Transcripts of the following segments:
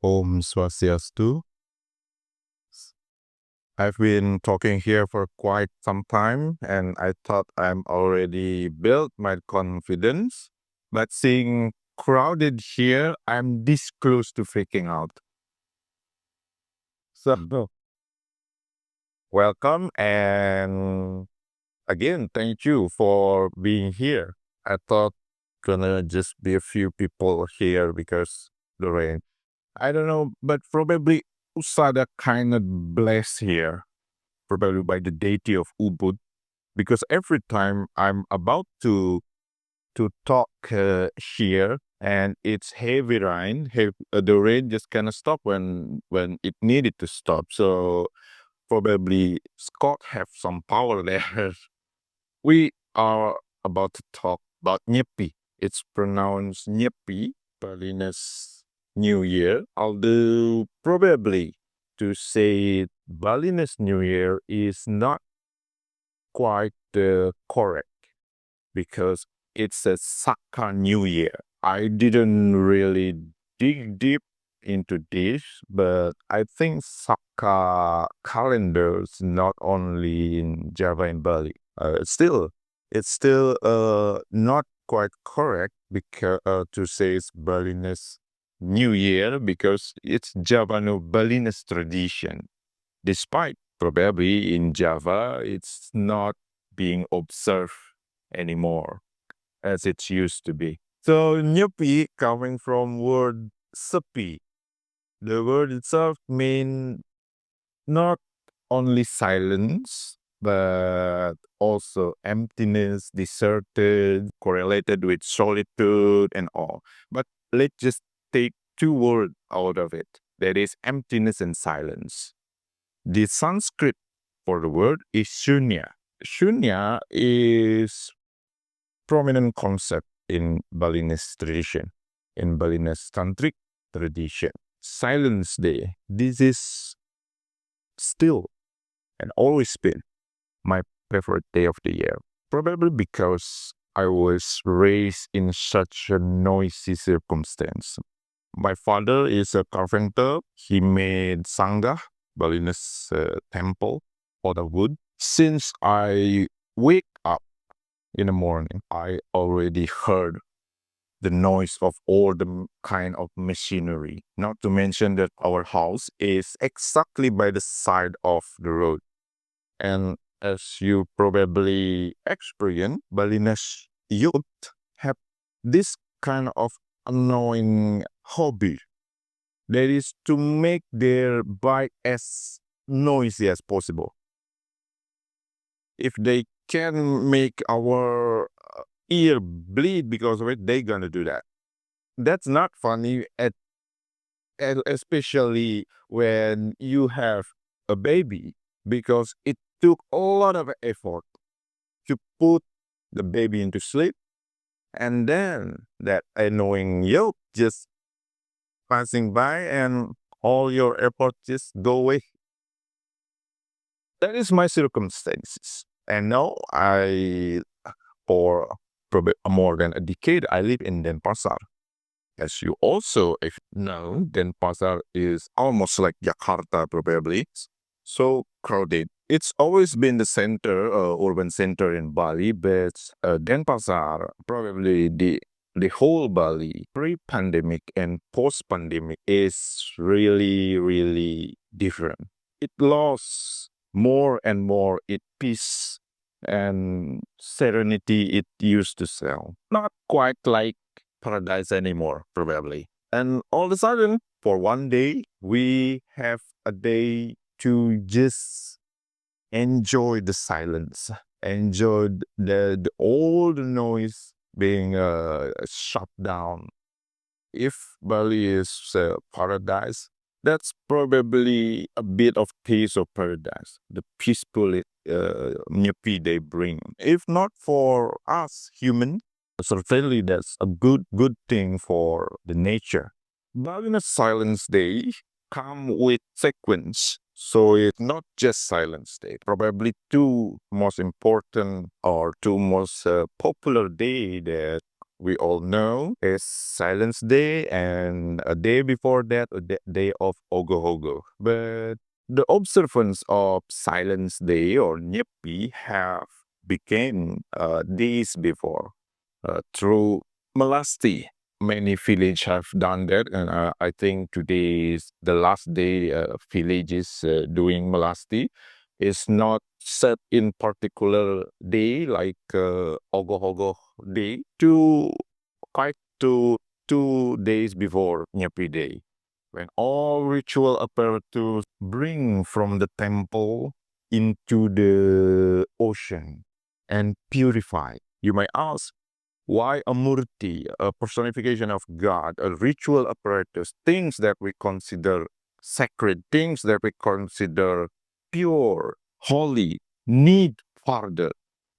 Om Swastiastu. I've been talking here for quite some time and I thought I'm already built my confidence, but seeing crowded here, I'm this close to freaking out. So, welcome and again, thank you for being here. I thought gonna just be a few people here because the rain. I don't know, but probably Usada kind of blessed here, probably by the deity of Ubud, because every time I'm about to talk here and it's heavy rain, the rain just kind of stop when it needed to stop. So probably Scott have some power there. We are about to talk about Nyepi. It's pronounced Nyepi, Balinese New Year. Although probably to say Balinese New Year is not quite correct because it's a Saka New Year. I didn't really dig deep into this, but I think Saka calendars not only in Java and Bali. It's still not quite correct because to say it's Balinese New Year because it's Javano-Balinese tradition. Despite probably in Java, it's not being observed anymore as it used to be. So Nyepi coming from word sepi. The word itself mean not only silence, but also emptiness, deserted, correlated with solitude and all. But let's just take two words out of it. That is emptiness and silence. The Sanskrit for the word is shunya. Shunya is prominent concept in Balinese tradition, in Balinese Tantric tradition. Silence Day. This is still and always been my favorite day of the year. Probably because I was raised in such a noisy circumstance. My father is a carpenter. He made sangha, Balinese temple, for the wood. Since I wake up in the morning, I already heard the noise of all the kind of machinery. Not to mention that our house is exactly by the side of the road. And as you probably experience, Balinese youth have this kind of annoying hobby. That is to make their bike as noisy as possible. If they can make our ear bleed because of it, they're gonna do that. That's not funny especially when you have a baby, because it took a lot of effort to put the baby into sleep, and then that annoying yolk just passing by and all your effort just go away. That is my circumstances. And now for probably more than a decade, I live in Denpasar. As you also know, Denpasar is almost like Jakarta, probably. So crowded. It's always been the center, urban center in Bali, but Denpasar, probably the whole Bali, pre-pandemic and post-pandemic, is really, really different. It lost more and more its peace and serenity it used to sell. Not quite like paradise anymore, probably. And all of a sudden, for one day, we have a day to just enjoy the silence, enjoy all the noise being shut down. If Bali is paradise, that's probably a bit of taste of paradise, the peaceful Nyepi they bring. If not for us human, certainly that's a good thing for the nature. Balinese Silence Day come with sequence. So it's not just Silence Day. Probably two most important or two most popular day that we all know is Silence Day, and a day before that, the day of Ogoh-Ogoh. But the observance of Silence Day or Nyepi have began days before through Melasti. Many villages have done that, and I think today is the last day villages doing Melasti. Is not set in particular day like Ogoh-Ogoh day to quite to 2 days before Nyepi Day, when all ritual apparatus bring from the temple into the ocean and purify. You may ask, why a murti, a personification of God, a ritual apparatus, things that we consider sacred, things that we consider pure, holy, need further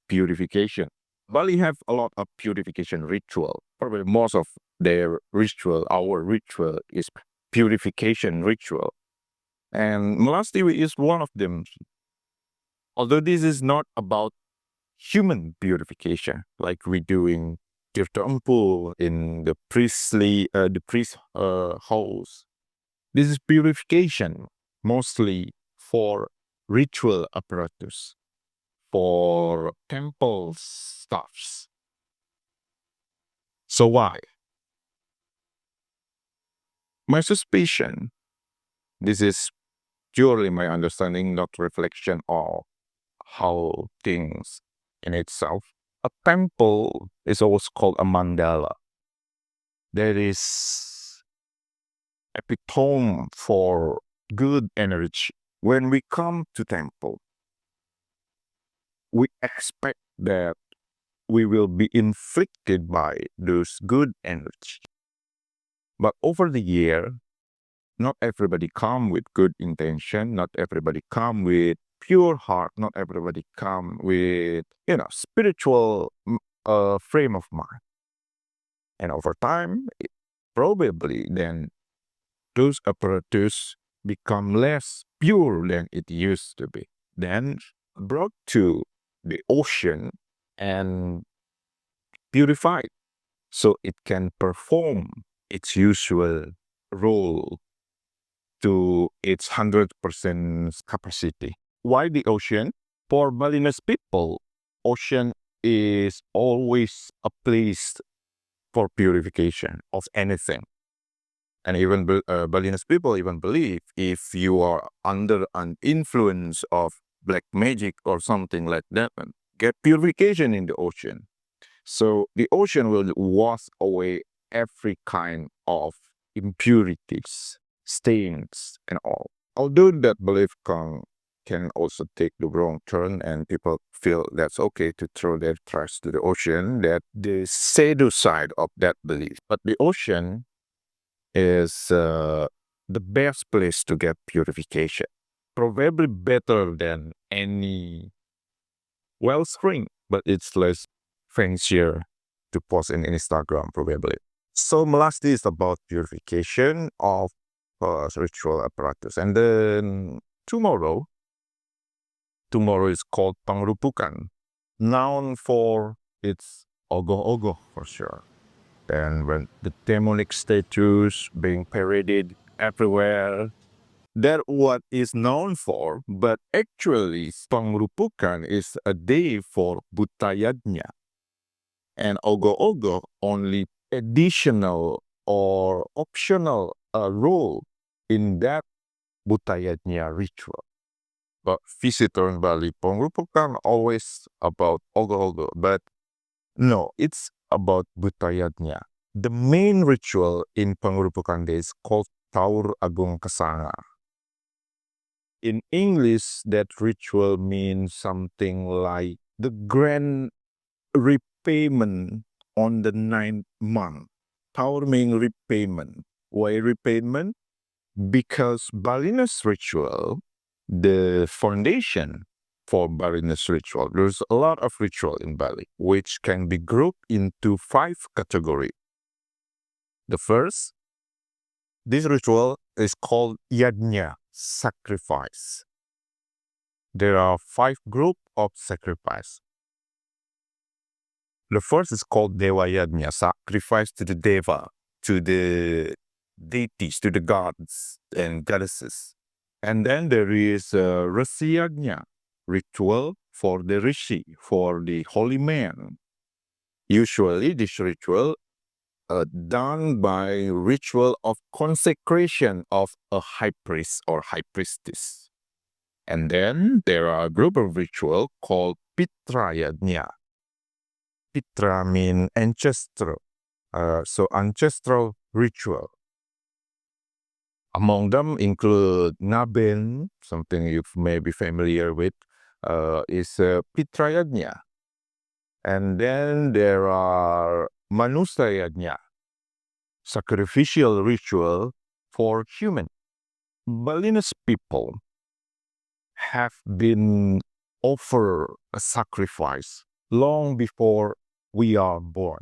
purification. Bali have a lot of purification ritual. Probably most of their ritual, our ritual, is purification ritual. And Melasti is one of them. Although this is not about human purification, like we do in temple, in the priest house. This is purification mostly for ritual apparatus, for temple stuffs. So why? My suspicion, this is purely my understanding, not reflection of how things in itself. A temple is always called a mandala. There is epitome for good energy. When we come to temple, we expect that we will be inflicted by those good energy. But over the year, not everybody come with good intention. Not everybody come with pure heart. Not everybody come with, spiritual frame of mind. And over time, probably then those apparatus become less pure than it used to be. Then brought to the ocean and purified so it can perform its usual role to its 100% capacity. Why the ocean? For Balinese people, ocean is always a place for purification of anything. And even Balinese people even believe if you are under an influence of black magic or something like that, get purification in the ocean. So the ocean will wash away every kind of impurities, stains, and all. Although that belief can also take the wrong turn and people feel that's okay to throw their trash to the ocean, that the pseudo side of that belief. But the ocean is the best place to get purification. Probably better than any wellspring, but it's less fancier to post in Instagram probably. So Melasti is about purification of ritual apparatus. And then tomorrow is called Pangrupukan, known for its Ogoh-Ogoh for sure. And when the demonic statues being paraded everywhere, that what is known for, but actually Pangrupukan is a day for Butayadnya. And Ogoh-Ogoh only additional or optional role in that Butayadnya ritual. But visitor in Bali, Pangrupukan always about Ogoh-Ogoh, but no, it's about Butayadnya. The main ritual in Pangrupukan Day is called Taur Agung Kesanga. In English, that ritual means something like the grand repayment on the 9th month. Taur means repayment. Why repayment? Because Balinese ritual, the foundation for Balinese ritual, there's a lot of ritual in Bali, which can be grouped into 5 categories. The first, this ritual is called yajna, sacrifice. There are 5 groups of sacrifice. The first is called Deva Yajna, sacrifice to the Deva, to the deities, to the gods and goddesses. And then there is Rishi Yajna, ritual for the Rishi, for the holy man. Usually this ritual done by ritual of consecration of a high priest or high priestess. And then there are a group of ritual called Pitra Yajna. Pitra means ancestral. So ancestral ritual. Among them include Ngaben, something you may be familiar with, is Pitra Yajna. And then there are Manusa Yajna, sacrificial ritual for human. Balinese people have been offered a sacrifice long before we are born.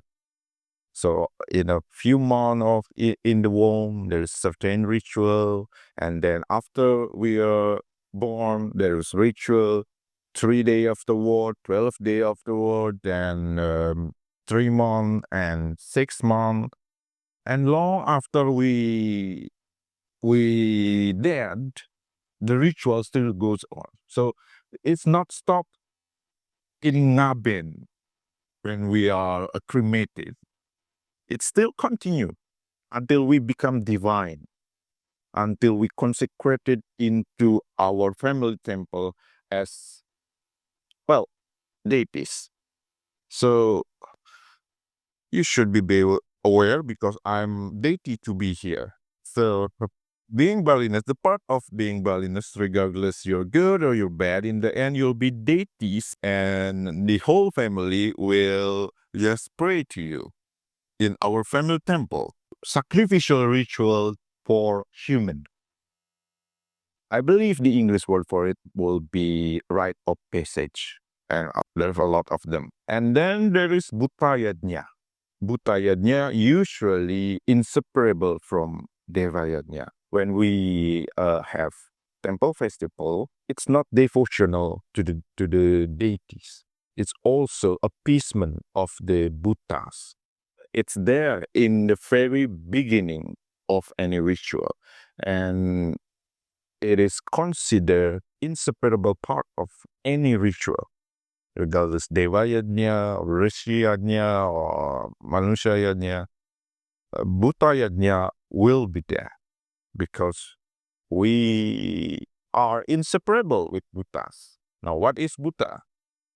So in a few months of in the womb, there is certain ritual, and then after we are born, there is ritual. 3 days afterward, 12 days afterward, then 3 months and 6 months, and long after we dead, the ritual still goes on. So it's not stopped in Ngaben when we are cremated. It still continues until we become divine, until we consecrated into our family temple as, well, deities. So you should be aware because I'm deity to be here. So being Balinese, the part of being Balinese, regardless you're good or you're bad, in the end you'll be deities and the whole family will just pray to you in our family temple. Sacrificial ritual for human. I believe the English word for it will be rite of passage. And there's a lot of them. And then there is Bhuttayajna. Bhuttayajna usually inseparable from Devayajna. When we have temple festival, it's not devotional to the deities. It's also appeasement of the Buddhas. It's there in the very beginning of any ritual, and it is considered inseparable part of any ritual, regardless Devayajna, or Rishi Yajna, or Manusha Yajna. Bhuta Yajna will be there because we are inseparable with Bhutas. Now, what is Bhuta?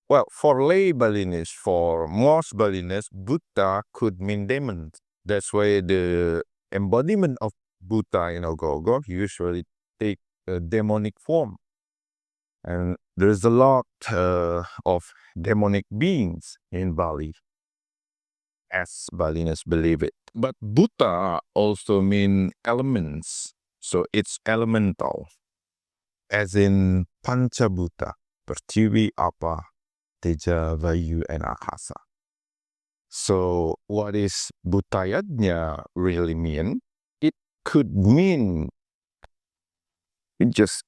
Well, for lay Balinese, for most Balinese, Buddha could mean demons. That's why the embodiment of Buddha in Ogoh-Ogoh usually take a demonic form. And there's a lot of demonic beings in Bali, as Balinese believe it. But Buddha also mean elements. So it's elemental, as in Panchabhuta, Pertiwi, Apa, Teja, Vayu, and Akasa. So what is Bhuttayajna really mean? It could mean it just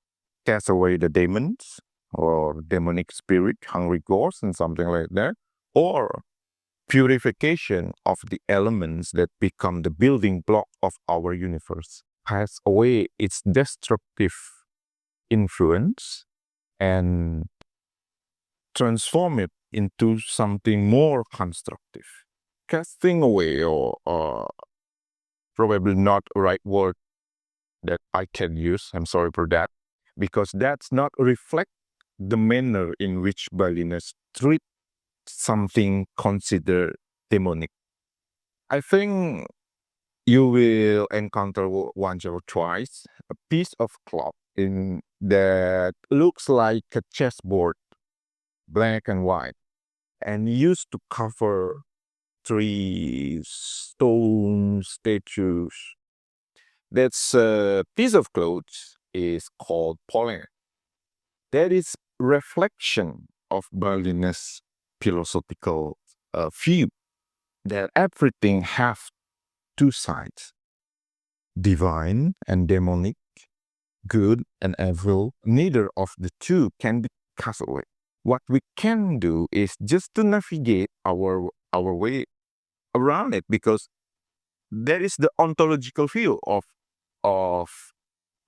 cast away the demons or demonic spirit, hungry ghosts, and something like that. Or purification of the elements that become the building block of our universe. Pass away its destructive influence and transform it into something more constructive. Casting away, or probably not a right word that I can use, I'm sorry for that, because that's not reflect the manner in which Balinese treat something considered demonic. I think you will encounter once or twice a piece of cloth that looks like a chessboard, black and white, and used to cover 3 stone statues. That's a piece of clothes is called polen. That is reflection of Balinese philosophical view that everything have 2 sides, divine and demonic, good and evil. Neither of the 2 can be cast away. What we can do is just to navigate our our way around it, because that is the ontological view of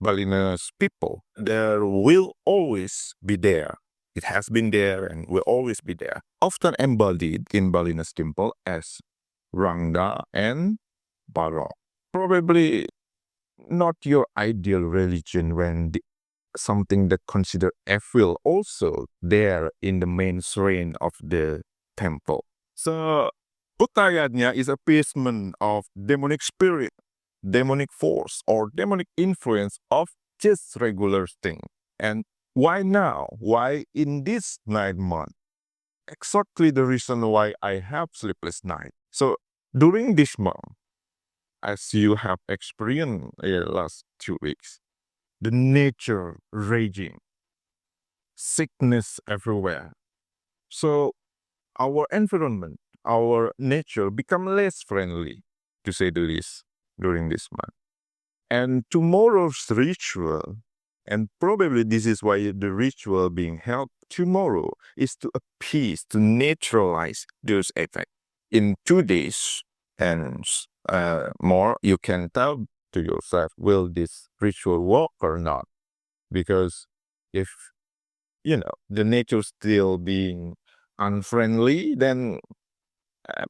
Balinese people. There will always be there. It has been there and will always be there. Often embodied in Balinese temple as Rangda and Barong. Probably not your ideal religion when something that considered evil also there in the main shrine of the temple. So Uttayanya is appeasement of demonic spirit, demonic force, or demonic influence of just regular thing. And why now? Why in this 9 month? Exactly the reason why I have sleepless night. So during this month, as you have experienced in the last 2 weeks, the nature raging, sickness everywhere. So our environment, our nature become less friendly, to say the least, during this month. And tomorrow's ritual, and probably this is why the ritual being held tomorrow, is to appease, to neutralize those effects. In 2 days and more, you can tell to yourself, will this ritual work or not? Because if, the nature still being unfriendly, then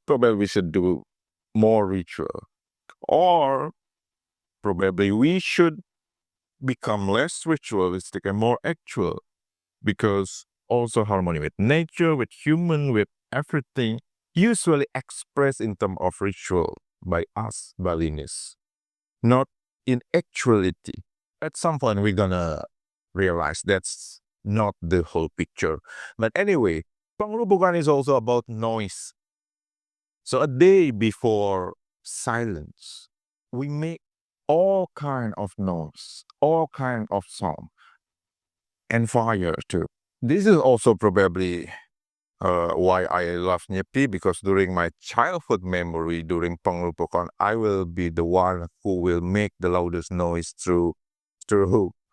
probably we should do more ritual. Or probably we should become less ritualistic and more actual, because also harmony with nature, with human, with everything, usually expressed in terms of ritual by us Balinese, not in actuality. At some point we're gonna realize that's not the whole picture. But anyway, Pangrubukan is also about noise. So a day before silence, we make all kind of noise, all kind of song, and fire too. This is also probably why I love Nyepi, because during my childhood memory, during Pangrubukan, I will be the one who will make the loudest noise through.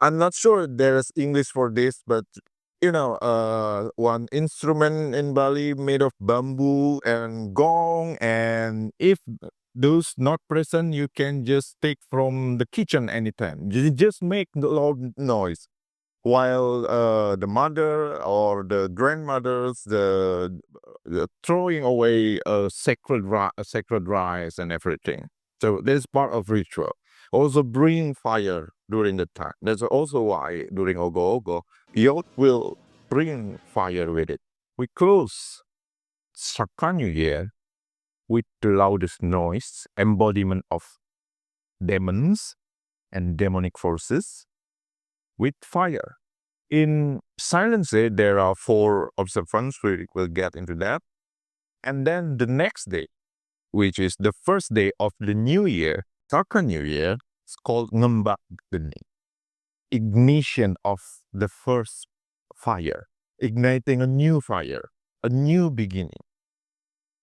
I'm not sure there's English for this, but one instrument in Bali made of bamboo and gong, and if those not present, you can just take from the kitchen anytime. Just make the loud noise, while the mother or the grandmothers, the throwing away sacred rice and everything. So this is part of ritual. Also bring fire during the time. That's also why during Ogoh-Ogoh, youth will bring fire with it. We close Saka New Year with the loudest noise, embodiment of demons and demonic forces, with fire. In Silence Day, there are 4 observance. We will get into that. And then the next day, which is the first day of the new year, Saka New Year, it's called Ngembak Geni, ignition of the first fire, igniting a new fire, a new beginning.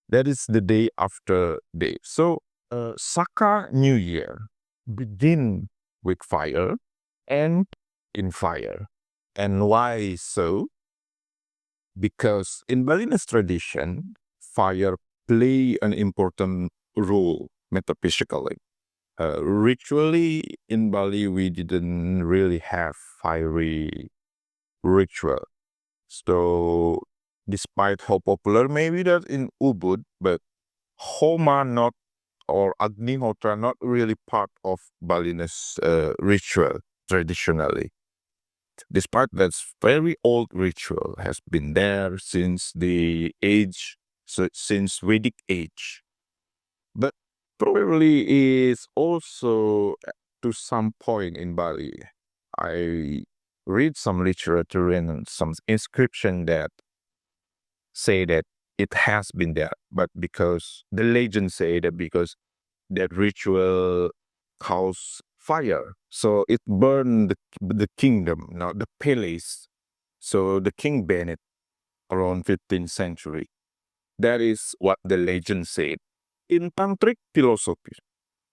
That is the day after day. So Saka New Year begin with fire and in fire. And why so? Because in Balinese tradition, fire play an important role metaphysically. Ritually, in Bali, we didn't really have fiery ritual. So, despite how popular maybe that in Ubud, but Homa not, or Agnihotra not really part of Balinese ritual traditionally. Despite that's very old ritual, has been there since the age, since Vedic age. But probably is also to some point in Bali. I read some literature and some inscription that say that it has been there, but because the legend say that because that ritual caused fire, so it burned the kingdom, now the palace. So the king banned it around 15th century. That is what the legend said. In Tantric philosophy,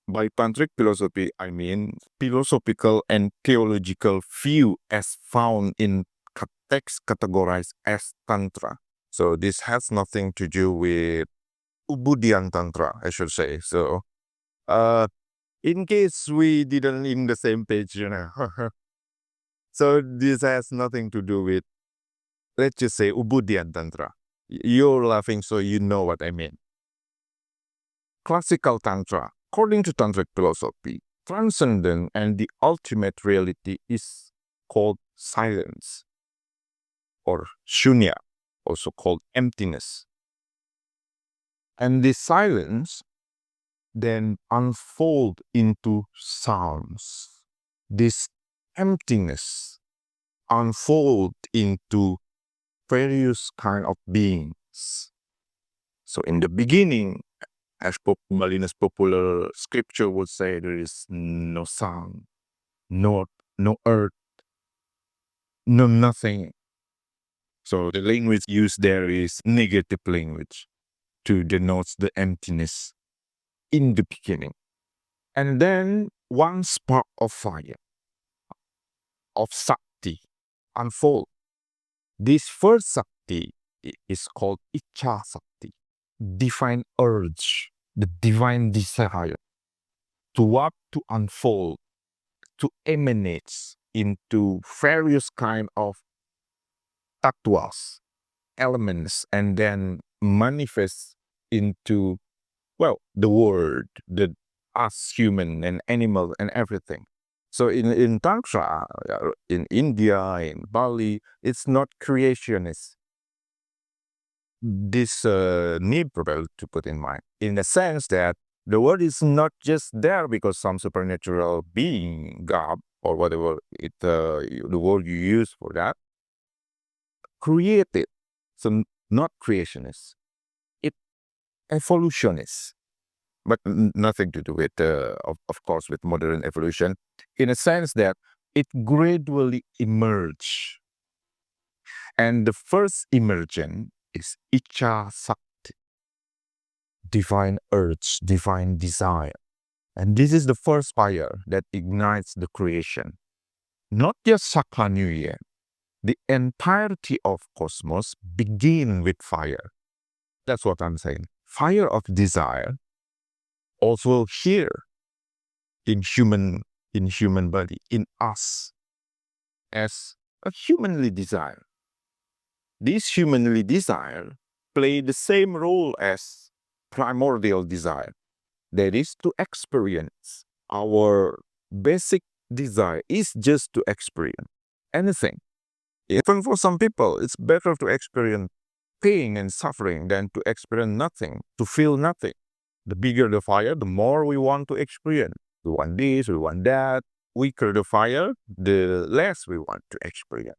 by Tantric philosophy, I mean philosophical and theological view as found in text categorized as Tantra. So this has nothing to do with Ubudiyang Tantra, I should say. So, in case we didn't in the same page, so this has nothing to do with, let's just say, Ubudiyang Tantra. You're laughing, so you know what I mean. Classical Tantra, according to Tantric philosophy, transcendent and the ultimate reality is called silence, or shunya, also called emptiness. And this silence then unfold into sounds. This emptiness unfold into various kind of beings. So in the beginning, as Balinese popular scripture would say, there is no sound, no earth, no nothing. So the language used there is negative language to denote the emptiness in the beginning. And then one spark of fire, of Sakti, unfold. This first Sakti is called Icha Sakti, divine urge, the divine desire to unfold, to emanate into various kind of tattvas, elements, and then manifest into, well, the world, the us human and animal and everything. So in Tantra, in India, in Bali, it's not creationist. This need to put in mind, in the sense that the world is not just there because some supernatural being, God, or whatever the word you use for that, created. So not creationist, it evolutionist, but nothing to do with, of course, with modern evolution, in a sense that it gradually emerged. And the first emergence is Icha Sakti, divine urge, divine desire. And this is the first fire that ignites the creation. Not just Sakha New Year. The entirety of cosmos begin with fire. That's what I'm saying. Fire of desire also here in human body, in us, as a humanly desire. This humanly desire play the same role as primordial desire. That is to experience. Our basic desire is just to experience anything. Even for some people, it's better to experience pain and suffering than to experience nothing, to feel nothing. The bigger the fire, the more we want to experience. We want this, we want that. Weaker the fire, the less we want to experience.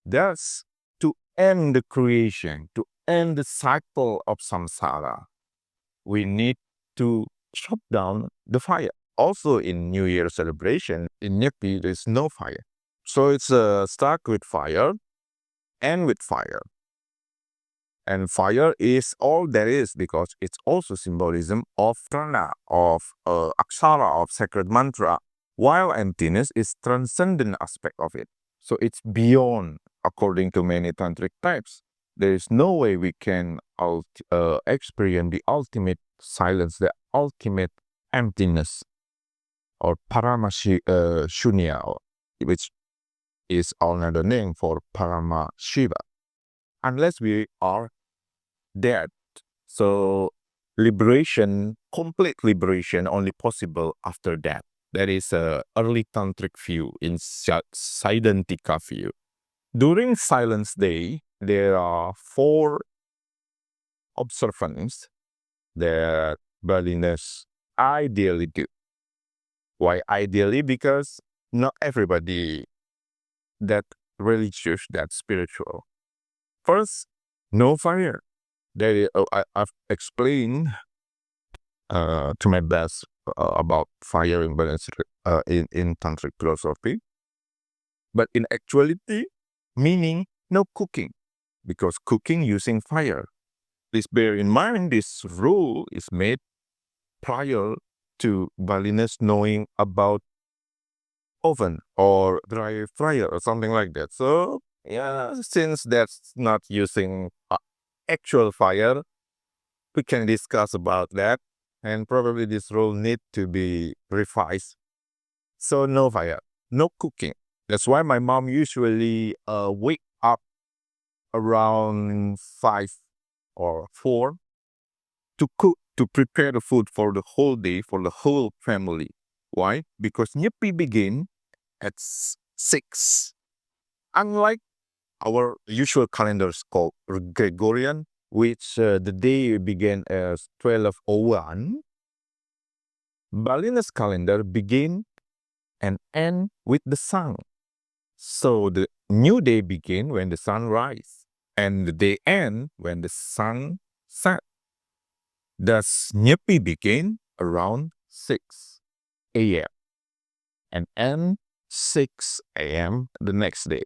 Thus, to end the creation, to end the cycle of samsara, we need to chop down the fire. Also in New Year celebration, in Nyepi, there's no fire. So it's start with fire, end with fire. And fire is all there is because it's also symbolism of prana, of aksara, of sacred mantra, while emptiness is transcendent aspect of it. So it's beyond, according to many tantric types. There is no way we can experience the ultimate silence, the ultimate emptiness, or shunya, which is another name for Parama Shiva, unless we are dead. So liberation, complete liberation, only possible after death. That is a early tantric view in Siddhantika view. During Silence Day, there are 4 observances that Balinese ideally do. Why ideally? Because not everybody that religious, that spiritual. First, no fire. I've explained to my best about fire in Balinese in Tantric philosophy. But in actuality, meaning no cooking, because cooking using fire. Please bear in mind this rule is made prior to Balinese knowing about oven or dry fryer or something like that. So yeah, since that's not using actual fire, we can discuss about that. And probably this rule need to be revised. So no fire, no cooking. That's why my mom usually wake up around 5 or 4 to cook, to prepare the food for the whole day, for the whole family. Why? Because Nyepi begin at 6. Unlike our usual calendars called Gregorian, which the day began as 12:01, Balinese calendar begin and end with the sun. So the new day begin when the sun rise, and the day end when the sun set. Thus, Nyepi begin around 6 a.m. and end 6 a.m. the next day.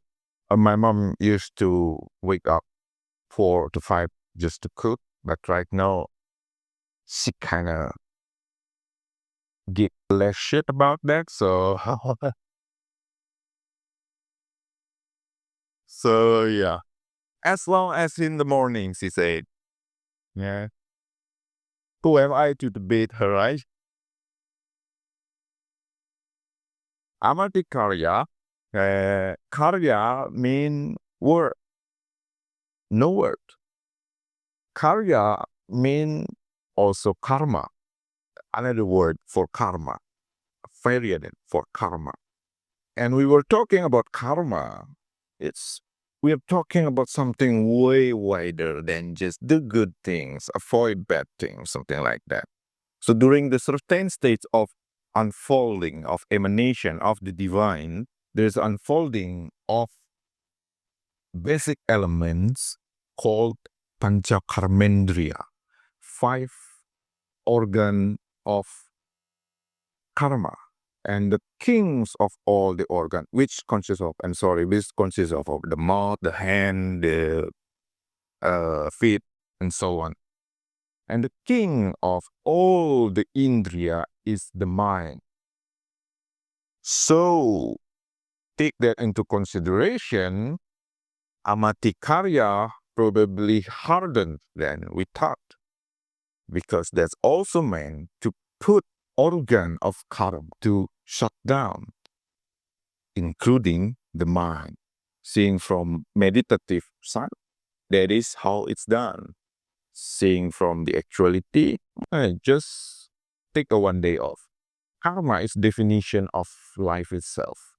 My mom used to wake up 4 to 5 just to cook, but right now she kind of give less shit about that. So, so yeah, as long as in the morning, she said, yeah. Who am I to debate her, right? Amati Karya, Karya mean work, no word. Karya mean also karma, another word for karma, variant for karma. And we were talking about karma. We are talking about something way wider than just do good things, avoid bad things, something like that. So during the certain states of unfolding, of emanation of the divine, there's unfolding of basic elements called panchakarmendriya, 5 organ of karma. And the kings of all the organ, which consists of the mouth, the hand, the feet, and so on. And the king of all the indriya is the mind. So take that into consideration. Amatikarya probably harder than we thought, because that's also meant to put organ of karma to shut down, including the mind. Seeing from meditative side, that is how it's done. Seeing from the actuality, just take a 1 day off. Karma is definition of life itself.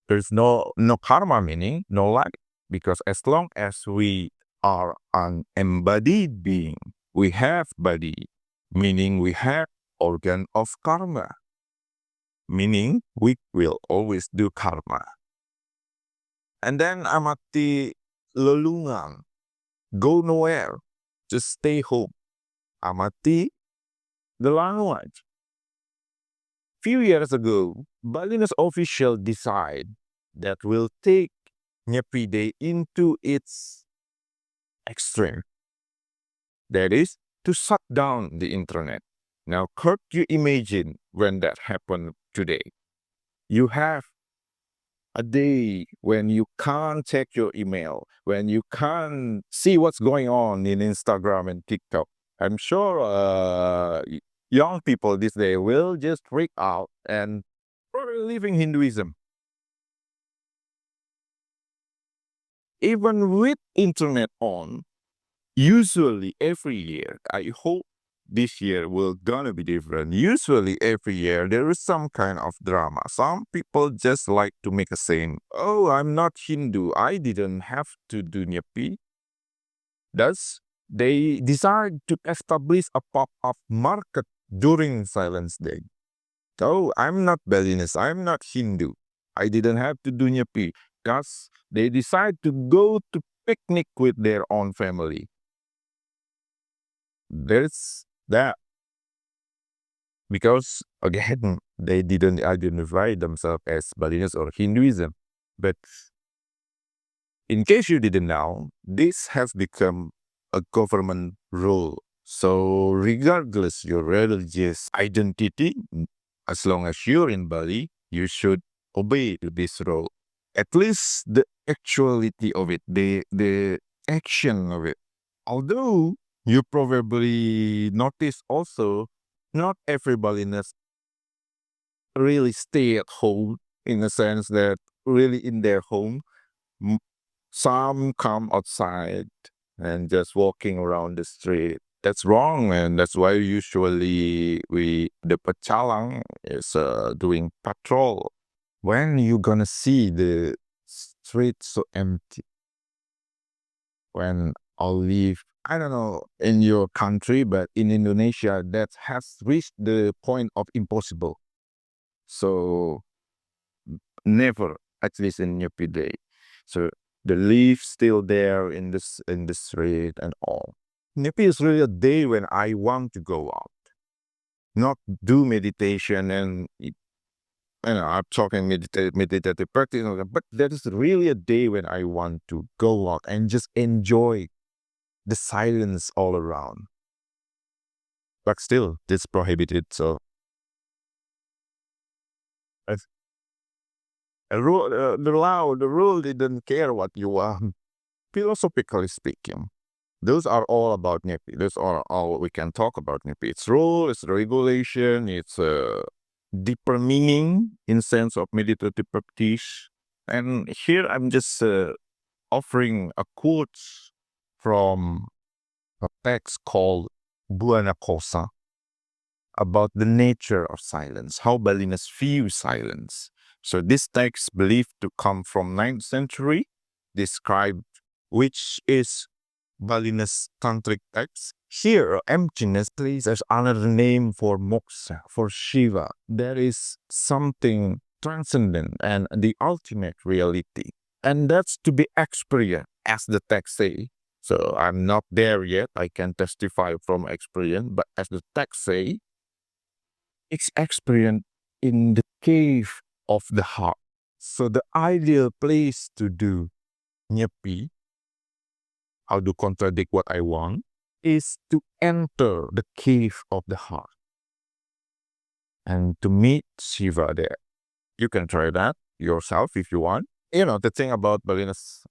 There's no karma meaning, no life, because as long as we are an embodied being, we have body, meaning we have organ of karma, meaning we will always do karma. And then amati lelungan, go nowhere, just stay home. Amati the language. Few years ago, Balinese official decide that will take Nyepi Day into its extreme. That is to shut down the internet. Now, could you imagine when that happened today? You have a day when you can't check your email, when you can't see what's going on in Instagram and TikTok. I'm sure young people this day will just freak out and probably leaving Hinduism. Even with internet on, usually every year, I hope this year will gonna be different. Usually every year there is some kind of drama. Some people just like to make a saying, oh, I'm not Hindu, I didn't have to do Nyepi. Thus, they decide to establish a pop-up market during Silence Day. Oh, I'm not Balinese, I'm not Hindu, I didn't have to do Nyepi. Thus, they decide to go to picnic with their own family. There's that. Because, again, they didn't identify themselves as Balinese or Hinduism. But in case you didn't know, this has become a government rule. So regardless your religious identity, as long as you're in Bali, you should obey this rule. At least the actuality of it, the action of it. Although You probably notice also not everybody really stay at home in the sense that really in their home. M- Some come outside and just walking around the street. That's wrong, and that's why usually the pachalang is doing patrol. When you gonna see the streets so empty? When I'll leave, I don't know in your country, but in Indonesia, that has reached the point of impossible. So never, at least in Nyepi day. So the leaf still there in the street and all. Nyepi is really a day when I want to go out, not do meditation and I'm talking meditative practice, but that is really a day when I want to go out and just enjoy the silence all around. But still, it's prohibited. So, as the rule didn't care what you want. Philosophically speaking, those are all about Nyepi. Those are all we can talk about Nyepi. It's rule, it's regulation, it's a deeper meaning in sense of meditative practice. And here I'm just offering a quote from a text called Buana Kosa about the nature of silence, how Balinese view silence. So this text believed to come from 9th century, described which is Balinese Tantric text. Here, emptiness plays as another name for moksha, for Shiva. There is something transcendent and the ultimate reality. And that's to be experienced, as the text say. So I'm not there yet. I can testify from experience, but as the text say, it's experienced in the cave of the heart. So the ideal place to do Nyepi, how to contradict what I want, is to enter the cave of the heart and to meet Shiva there. You can try that yourself if you want. You know, the thing about Balinese,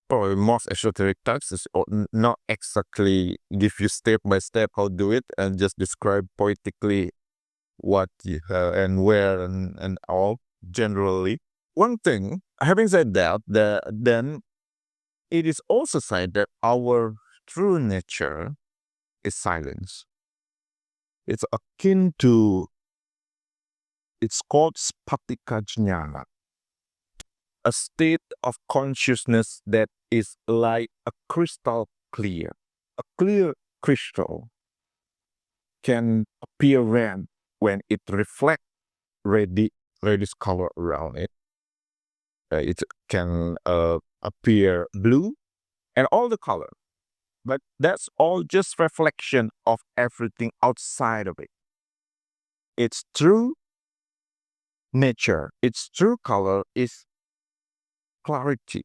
probably most esoteric texts is not exactly give you step by step how to do it and just describe poetically what and where and all generally. One thing, having said that, then it is also said that our true nature is silence. It's akin to, it's called spatika jnana, a state of consciousness that is like a crystal clear. A clear crystal can appear red when it reflects reddish color around it. It can appear blue and all the color, but that's all just reflection of everything outside of it. Its true nature, its true color is clarity.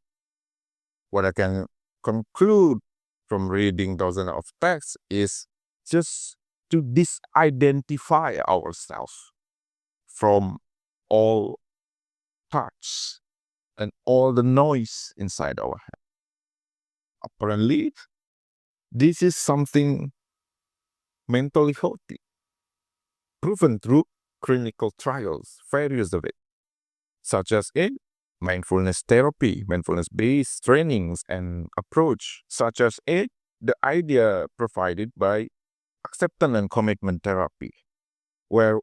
What I can conclude from reading dozens of texts is just to disidentify ourselves from all thoughts and all the noise inside our head. Apparently, this is something mentally healthy, proven through clinical trials, various of it, such as in mindfulness therapy, mindfulness-based trainings and approach, such as in the idea provided by acceptance and commitment therapy, where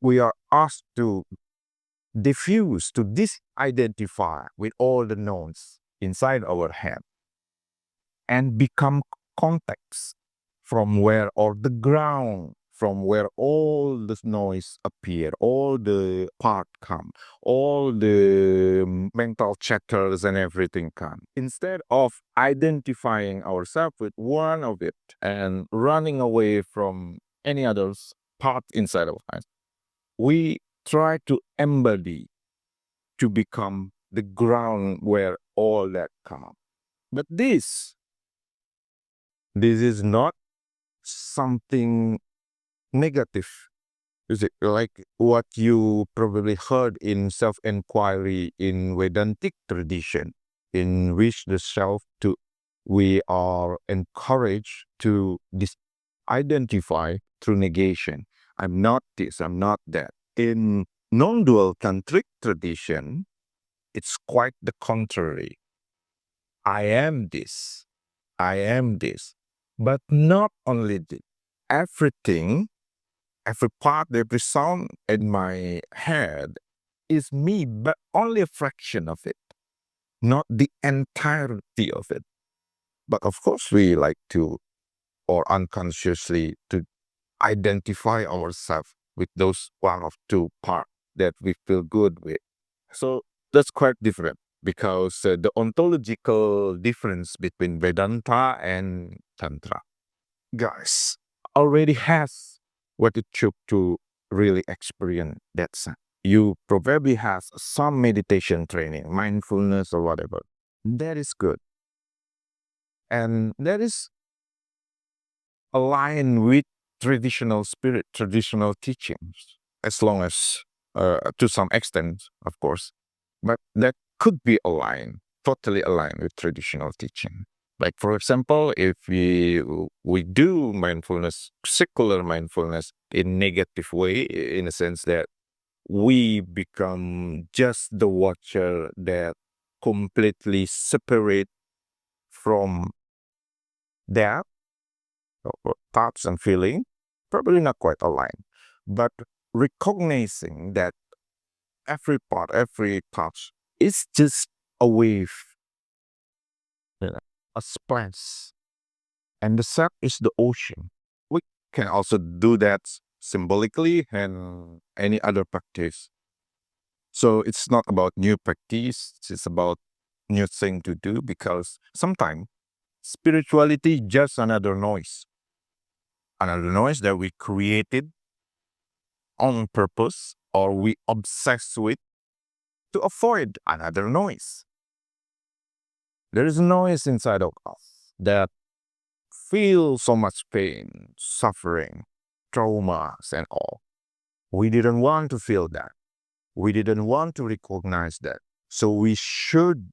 we are asked to diffuse, to disidentify with all the knowns inside our head and become context from where, or the ground from where all this noise appear, all the part come, all the mental chatters and everything come. Instead of identifying ourselves with one of it and running away from any other's part inside of us, we try to embody, to become the ground where all that comes. But this is not something negative. Is it like what you probably heard in self-inquiry in Vedantic tradition, in which the self to We are encouraged to identify through negation. I'm not this, I'm not that. In non-dual tantric tradition, it's quite the contrary. I am this. I am this. But not only this. Everything, every part, every sound in my head is me, but only a fraction of it, not the entirety of it. But of course, we like to, or unconsciously, to identify ourselves with those one of two parts that we feel good with. So that's quite different because the ontological difference between Vedanta and Tantra, guys, already has what it took to really experience that sense. You probably have some meditation training, mindfulness or whatever. That is good. And that is aligned with traditional spirit, traditional teachings, as long as, to some extent, of course, but that could be aligned, totally aligned with traditional teaching. Like, for example, if we do mindfulness, secular mindfulness in negative way, in a sense that we become just the watcher that completely separate from that thoughts and feeling, probably not quite aligned. But recognizing that every part, every touch is just a wave, a splash, and the set is the ocean. We can also do that symbolically and any other practice. So it's not about new practice, it's about new thing to do because sometimes spirituality just another noise that we created on purpose or we obsess with to avoid another noise. There is a noise inside of us that feels so much pain, suffering, traumas, and all. We didn't want to feel that. We didn't want to recognize that. So we should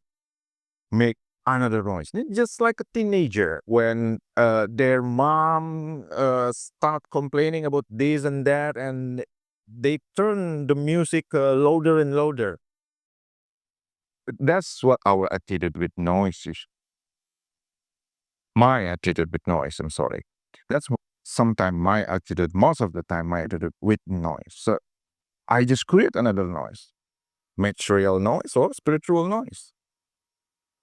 make another noise. Just like a teenager when their mom start complaining about this and that, and they turn the music louder and louder. That's what our attitude with noise is. My attitude with noise, I'm sorry. That's sometimes my attitude, most of the time, my attitude with noise. So I just create another noise, material noise or spiritual noise.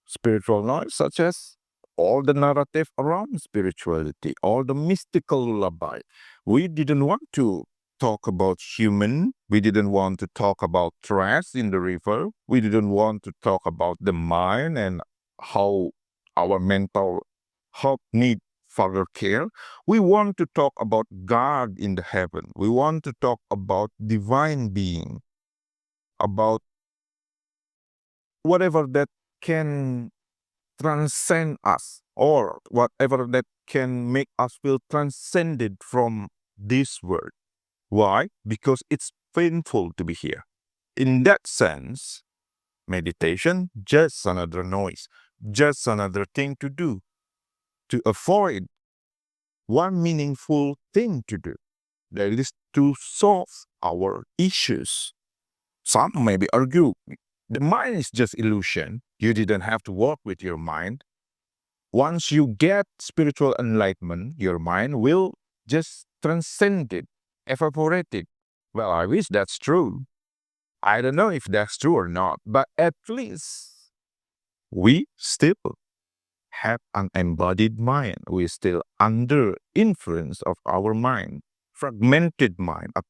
Spiritual noise, such as all the narrative around spirituality, all the mystical lullaby. We didn't want to talk about human. We didn't want to talk about trash in the river. We didn't want to talk about the mind and how our mental health need further care. We want to talk about God in the heaven. We want to talk about divine being, about whatever that can transcend us or whatever that can make us feel transcended from this world. Why? Because it's painful to be here. In that sense, meditation, just another noise, just another thing to do to avoid one meaningful thing to do. That is to solve our issues. Some maybe argue the mind is just illusion. You didn't have to work with your mind. Once you get spiritual enlightenment, your mind will just transcend it, evaporate it. Well, I wish that's true. I don't know if that's true or not, but at least we still have an embodied mind. We're still under influence of our mind. Fragmented mind, a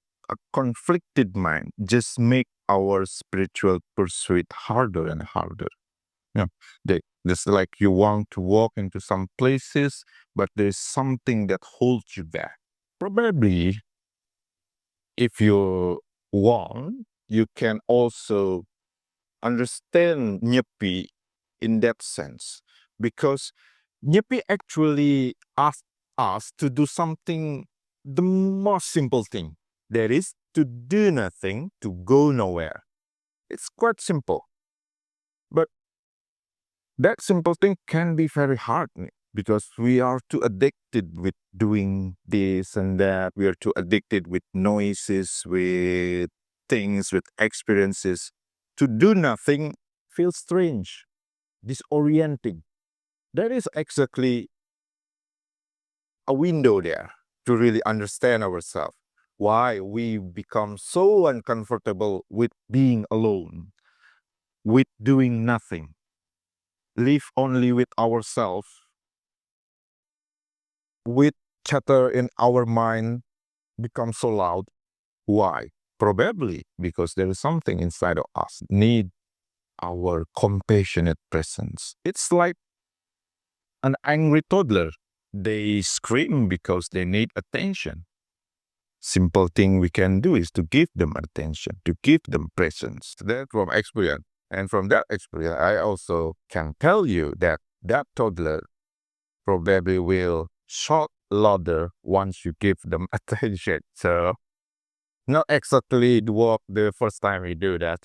conflicted mind just make our spiritual pursuit harder and harder. Yeah, it's like you want to walk into some places, but there's something that holds you back. Probably, if you want, you can also understand Nyepi in that sense, because Nyepi actually asks us to do something, the most simple thing, that is to do nothing, to go nowhere. It's quite simple, but That simple thing can be very hard because we are too addicted with doing this and that. We are too addicted with noises, with things, with experiences. To do nothing feels strange, disorienting. That is exactly a window there to really understand ourselves. Why we become so uncomfortable with being alone, with doing nothing, live only with ourselves, with chatter in our mind becomes so loud. Why? Probably because there is something inside of us need our compassionate presence. It's like an angry toddler. They scream because they need attention. Simple thing we can do is to give them attention, to give them presence. That from experience. And from that experience, I also can tell you that that toddler probably will shout louder once you give them attention. So not exactly the work the first time we do that.